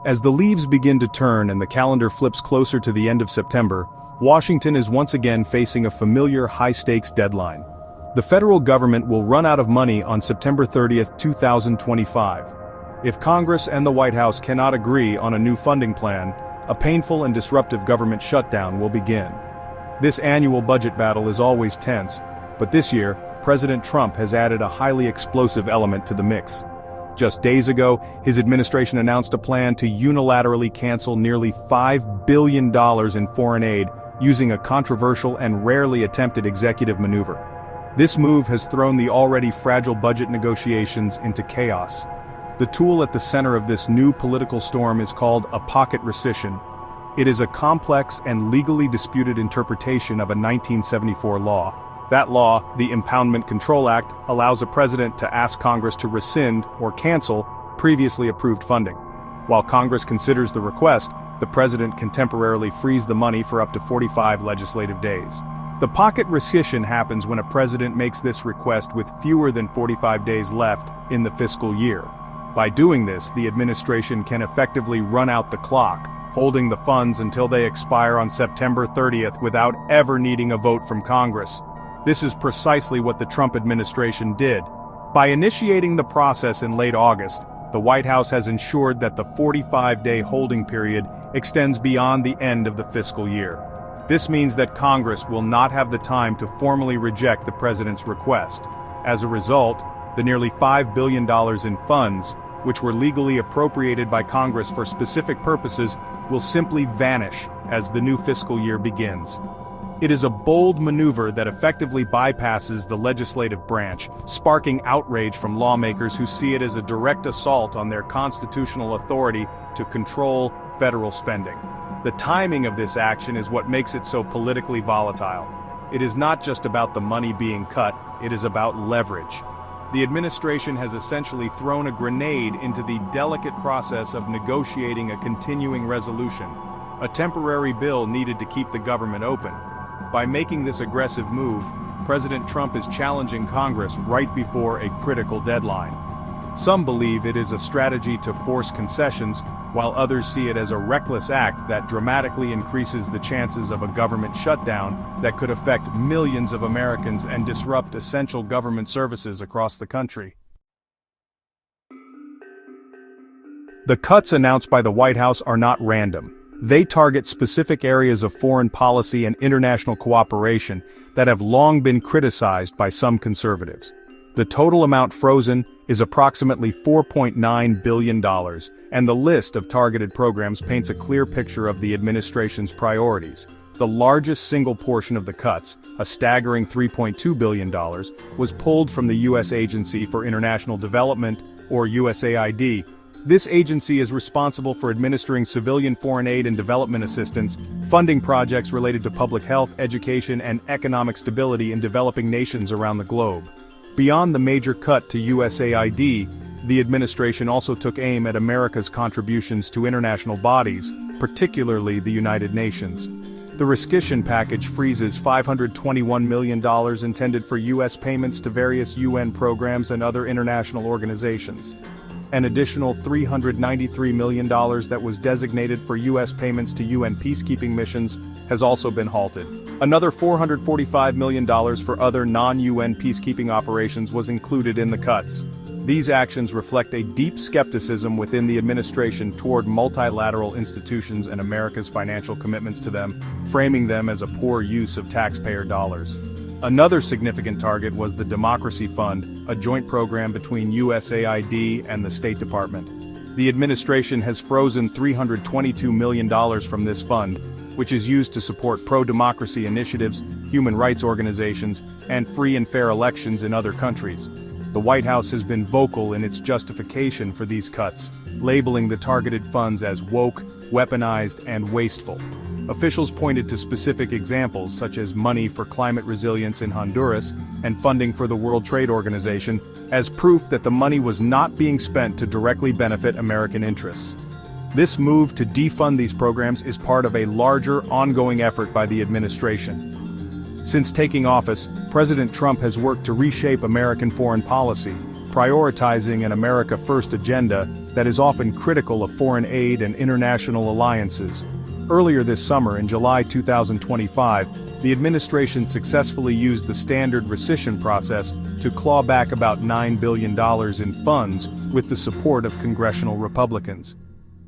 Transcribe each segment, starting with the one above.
As the leaves begin to turn and the calendar flips closer to the end of September, Washington is once again facing a familiar high-stakes deadline. The federal government will run out of money on September 30, 2025. If Congress and the White House cannot agree on a new funding plan, a painful and disruptive government shutdown will begin. This annual budget battle is always tense, but this year, President Trump has added a highly explosive element to the mix. Just days ago, his administration announced a plan to unilaterally cancel nearly $5 billion in foreign aid using a controversial and rarely attempted executive maneuver. This move has thrown the already fragile budget negotiations into chaos. The tool at the center of this new political storm is called a pocket rescission. It is a complex and legally disputed interpretation of a 1974 law. That law, the Impoundment Control Act, allows a president to ask Congress to rescind or cancel previously approved funding. While Congress considers the request, the president can temporarily freeze the money for up to 45 legislative days. The pocket rescission happens when a president makes this request with fewer than 45 days left in the fiscal year. By doing this, the administration can effectively run out the clock, holding the funds until they expire on September 30th without ever needing a vote from Congress. This is precisely what the Trump administration did. By initiating the process in late August, the White House has ensured that the 45-day holding period extends beyond the end of the fiscal year. This means that Congress will not have the time to formally reject the president's request. As a result, the nearly $5 billion in funds, which were legally appropriated by Congress for specific purposes, will simply vanish as the new fiscal year begins. It is a bold maneuver that effectively bypasses the legislative branch, sparking outrage from lawmakers who see it as a direct assault on their constitutional authority to control federal spending. The timing of this action is what makes it so politically volatile. It is not just about the money being cut, it is about leverage. The administration has essentially thrown a grenade into the delicate process of negotiating a continuing resolution, a temporary bill needed to keep the government open. By making this aggressive move, President Trump is challenging Congress right before a critical deadline. Some believe it is a strategy to force concessions, while others see it as a reckless act that dramatically increases the chances of a government shutdown that could affect millions of Americans and disrupt essential government services across the country. The cuts announced by the White House are not random. They target specific areas of foreign policy and international cooperation that have long been criticized by some conservatives. The total amount frozen is approximately $4.9 billion, and the list of targeted programs paints a clear picture of the administration's priorities. The largest single portion of the cuts, a staggering $3.2 billion, was pulled from the U.S. Agency for International Development, or USAID. This agency is responsible for administering civilian foreign aid and development assistance, funding projects related to public health, education, and economic stability in developing nations around the globe. Beyond the major cut to USAID, the administration also took aim at America's contributions to international bodies, particularly the United Nations. The Rescission package freezes $521 million intended for U.S. payments to various UN programs and other international organizations. An additional $393 million that was designated for U.S. payments to UN peacekeeping missions has also been halted. Another $445 million for other non-UN peacekeeping operations was included in the cuts. These actions reflect a deep skepticism within the administration toward multilateral institutions and America's financial commitments to them, framing them as a poor use of taxpayer dollars. Another significant target was the Democracy Fund, a joint program between USAID and the State Department. The administration has frozen $322 million from this fund, which is used to support pro-democracy initiatives, human rights organizations, and free and fair elections in other countries. The White House has been vocal in its justification for these cuts, labeling the targeted funds as woke, weaponized, and wasteful. Officials pointed to specific examples such as money for climate resilience in Honduras and funding for the World Trade Organization as proof that the money was not being spent to directly benefit American interests. This move to defund these programs is part of a larger, ongoing effort by the administration. Since taking office, President Trump has worked to reshape American foreign policy, prioritizing an America First agenda that is often critical of foreign aid and international alliances. Earlier this summer, in July 2025, the administration successfully used the standard rescission process to claw back about $9 billion in funds with the support of congressional Republicans.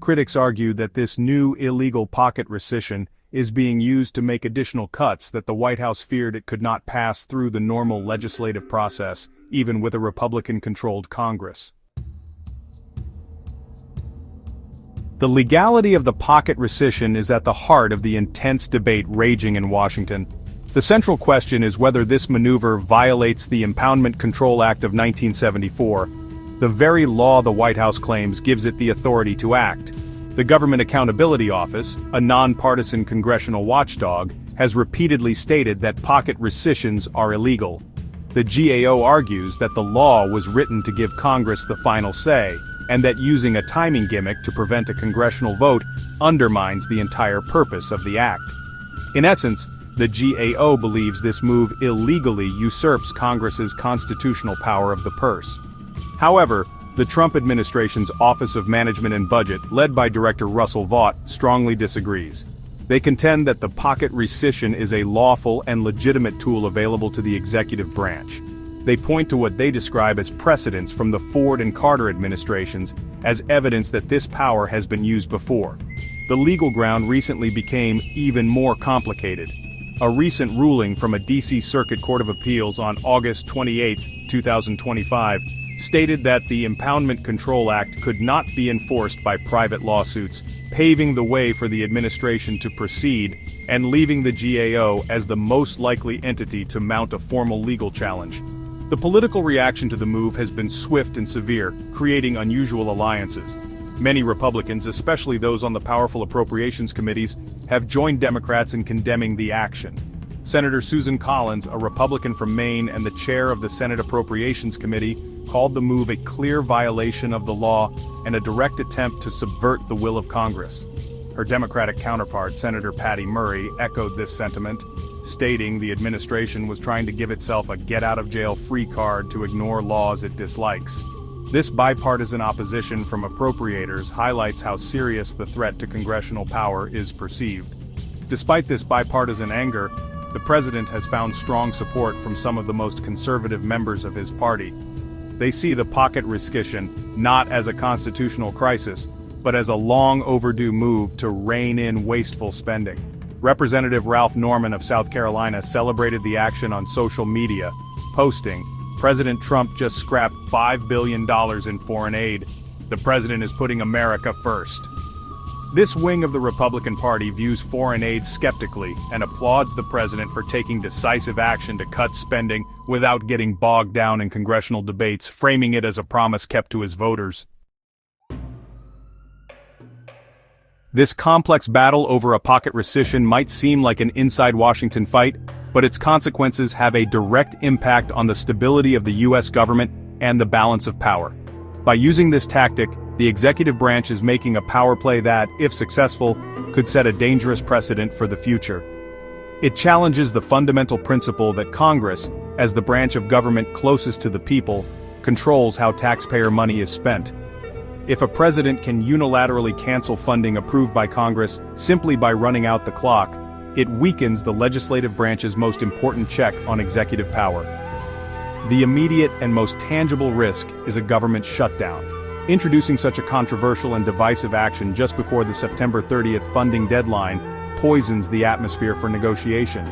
Critics argue that this new illegal pocket rescission is being used to make additional cuts that the White House feared it could not pass through the normal legislative process, even with a Republican-controlled Congress. The legality of the pocket rescission is at the heart of the intense debate raging in Washington. The central question is whether this maneuver violates the Impoundment Control Act of 1974, the very law the White House claims gives it the authority to act. The Government Accountability Office, a nonpartisan congressional watchdog, has repeatedly stated that pocket rescissions are illegal. The GAO argues that the law was written to give Congress the final say, and that using a timing gimmick to prevent a congressional vote undermines the entire purpose of the act. In essence, the GAO believes this move illegally usurps Congress's constitutional power of the purse. However, the Trump administration's Office of Management and Budget, led by Director Russell Vought, strongly disagrees. They contend that the pocket rescission is a lawful and legitimate tool available to the executive branch. They point to what they describe as precedents from the Ford and Carter administrations as evidence that this power has been used before. The legal ground recently became even more complicated. A recent ruling from a D.C. Circuit Court of Appeals on August 28, 2025, stated that the Impoundment Control Act could not be enforced by private lawsuits, paving the way for the administration to proceed and leaving the GAO as the most likely entity to mount a formal legal challenge. The political reaction to the move has been swift and severe, creating unusual alliances. Many Republicans, especially those on the powerful appropriations committees, have joined Democrats in condemning the action. Senator Susan Collins, a Republican from Maine and the chair of the Senate Appropriations Committee, called the move a clear violation of the law and a direct attempt to subvert the will of Congress. Her Democratic counterpart, Senator Patty Murray, echoed this sentiment, stating the administration was trying to give itself a get-out-of-jail-free card to ignore laws it dislikes. This bipartisan opposition from appropriators highlights how serious the threat to congressional power is perceived. Despite this bipartisan anger, the president has found strong support from some of the most conservative members of his party. They see the pocket rescission not as a constitutional crisis, but as a long overdue move to rein in wasteful spending. Representative Ralph Norman of South Carolina celebrated the action on social media, posting, "President Trump just scrapped $5 billion in foreign aid. The president is putting America first." This wing of the Republican Party views foreign aid skeptically and applauds the president for taking decisive action to cut spending without getting bogged down in congressional debates, framing it as a promise kept to his voters. This complex battle over a pocket rescission might seem like an inside Washington fight, but its consequences have a direct impact on the stability of the U.S. government and the balance of power. By using this tactic, the executive branch is making a power play that, if successful, could set a dangerous precedent for the future. It challenges the fundamental principle that Congress, as the branch of government closest to the people, controls how taxpayer money is spent. If a president can unilaterally cancel funding approved by Congress simply by running out the clock, it weakens the legislative branch's most important check on executive power. The immediate and most tangible risk is a government shutdown. Introducing such a controversial and divisive action just before the September 30th funding deadline poisons the atmosphere for negotiation.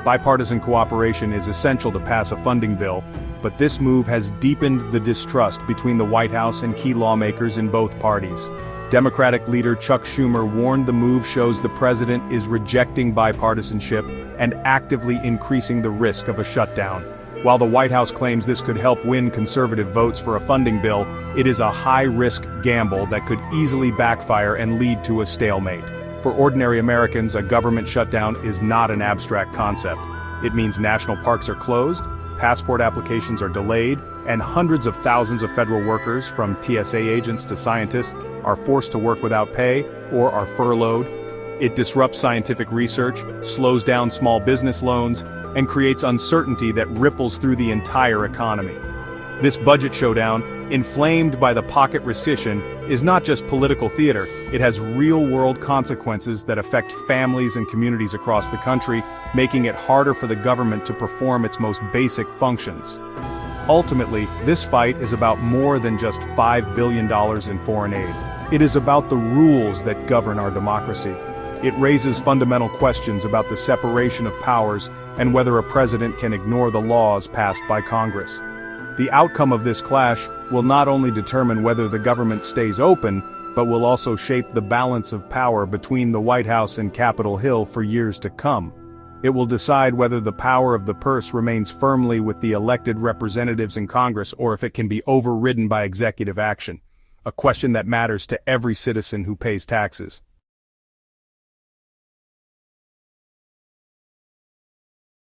Bipartisan cooperation is essential to pass a funding bill, but this move has deepened the distrust between the White House and key lawmakers in both parties. Democratic leader Chuck Schumer warned the move shows the president is rejecting bipartisanship and actively increasing the risk of a shutdown. While the White House claims this could help win conservative votes for a funding bill, it is a high-risk gamble that could easily backfire and lead to a stalemate. For ordinary Americans, a government shutdown is not an abstract concept. It means national parks are closed, passport applications are delayed, and hundreds of thousands of federal workers, from TSA agents to scientists, are forced to work without pay or are furloughed. It disrupts scientific research, slows down small business loans, and creates uncertainty that ripples through the entire economy. This budget showdown, inflamed by the pocket rescission, is not just political theater, it has real-world consequences that affect families and communities across the country, making it harder for the government to perform its most basic functions. Ultimately, this fight is about more than just $5 billion in foreign aid. It is about the rules that govern our democracy. It raises fundamental questions about the separation of powers and whether a president can ignore the laws passed by Congress. The outcome of this clash will not only determine whether the government stays open, but will also shape the balance of power between the White House and Capitol Hill for years to come. It will decide whether the power of the purse remains firmly with the elected representatives in Congress or if it can be overridden by executive action, a question that matters to every citizen who pays taxes.